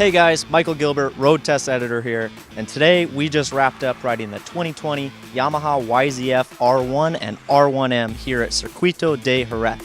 Hey guys, Michael Gilbert, Road Test Editor here, and today we just wrapped up riding the 2020 Yamaha YZF R1 and R1M here at Circuito de Jerez.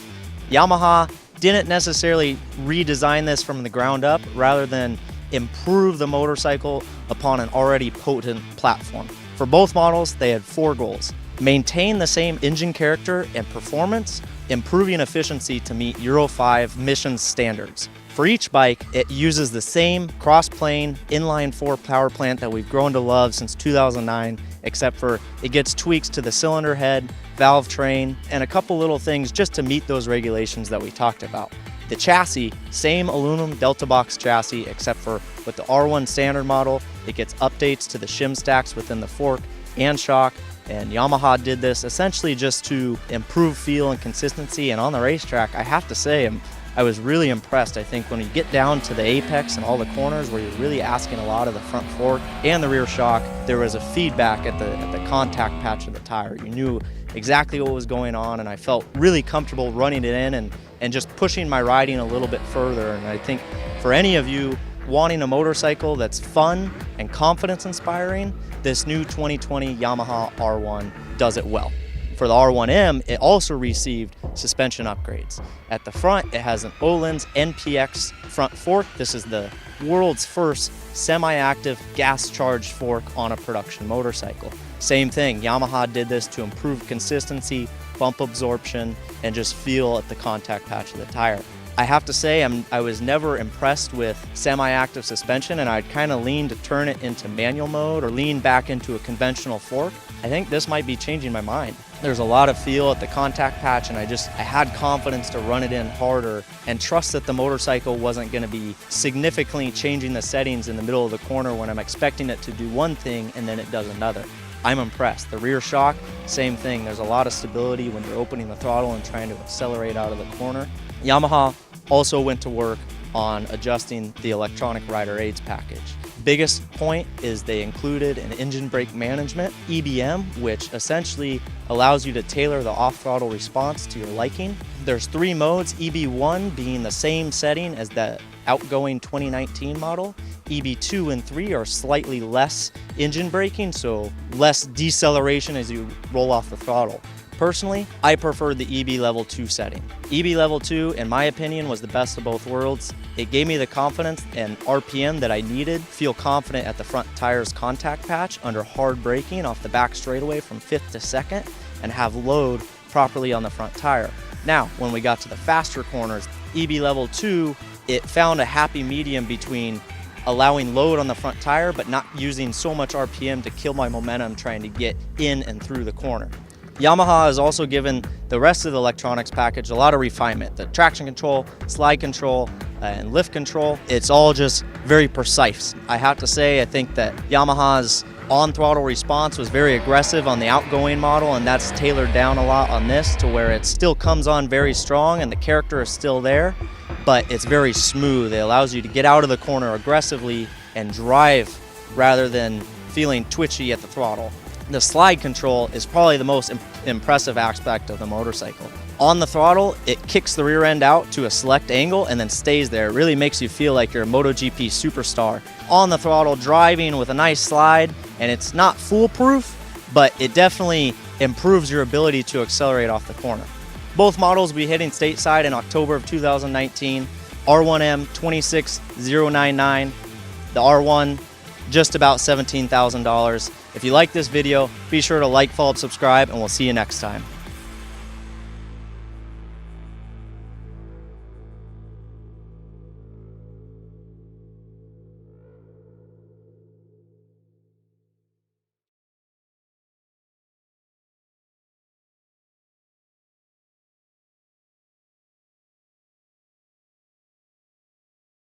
Yamaha didn't necessarily redesign this from the ground up, rather than improve the motorcycle upon an already potent platform. For both models, they had 4 goals. Maintain the same engine character and performance, improving efficiency to meet Euro 5 emissions standards. For each bike, it uses the same cross-plane inline-4 power plant that we've grown to love since 2009, except for it gets tweaks to the cylinder head, valve train, and a couple little things just to meet those regulations that we talked about. The chassis, same aluminum Delta Box chassis, except for with the R1 standard model, it gets updates to the shim stacks within the fork and shock, and Yamaha did this essentially just to improve feel and consistency. And on the racetrack, I have to say, I was really impressed. I think when you get down to the apex and all the corners where you're really asking a lot of the front fork and the rear shock, there was a feedback at the contact patch of the tire. You knew exactly what was going on, and I felt really comfortable running it in and just pushing my riding a little bit further. And I think for any of you wanting a motorcycle that's fun and confidence inspiring, this new 2020 Yamaha R1 does it well. For the R1M, it also received suspension upgrades. At the front, it has an Öhlins NPX front fork. This is the world's first semi-active gas-charged fork on a production motorcycle. Same thing, Yamaha did this to improve consistency, bump absorption, and just feel at the contact patch of the tire. I have to say, I was never impressed with semi-active suspension, and I'd kind of lean to turn it into manual mode or lean back into a conventional fork. I think this might be changing my mind. There's a lot of feel at the contact patch, and I had confidence to run it in harder and trust that the motorcycle wasn't going to be significantly changing the settings in the middle of the corner when I'm expecting it to do one thing and then it does another. I'm impressed. The rear shock, same thing. There's a lot of stability when you're opening the throttle and trying to accelerate out of the corner. Yamaha also went to work on adjusting the electronic rider aids package. Biggest point is they included an engine brake management, EBM, which essentially allows you to tailor the off-throttle response to your liking. There's 3 modes, EB1 being the same setting as the outgoing 2019 model. EB2 and 3 are slightly less engine braking, so less deceleration as you roll off the throttle. Personally, I preferred the EB Level 2 setting. EB Level 2, in my opinion, was the best of both worlds. It gave me the confidence and RPM that I needed, feel confident at the front tire's contact patch under hard braking off the back straightaway from 5th to 2nd, and have load properly on the front tire. Now, when we got to the faster corners, EB Level 2, it found a happy medium between allowing load on the front tire, but not using so much RPM to kill my momentum trying to get in and through the corner. Yamaha has also given the rest of the electronics package a lot of refinement. The traction control, slide control, and lift control, it's all just very precise. I have to say, I think that Yamaha's on-throttle response was very aggressive on the outgoing model, and that's tailored down a lot on this to where it still comes on very strong and the character is still there, but it's very smooth. It allows you to get out of the corner aggressively and drive rather than feeling twitchy at the throttle. The slide control is probably the most impressive aspect of the motorcycle. On the throttle, it kicks the rear end out to a select angle and then stays there. It really makes you feel like you're a MotoGP superstar. On the throttle, driving with a nice slide, and it's not foolproof, but it definitely improves your ability to accelerate off the corner. Both models will be hitting stateside in October of 2019. R1M 26,099, the R1 just about $17,000. If you like this video, be sure to like, follow, subscribe, and we'll see you next time.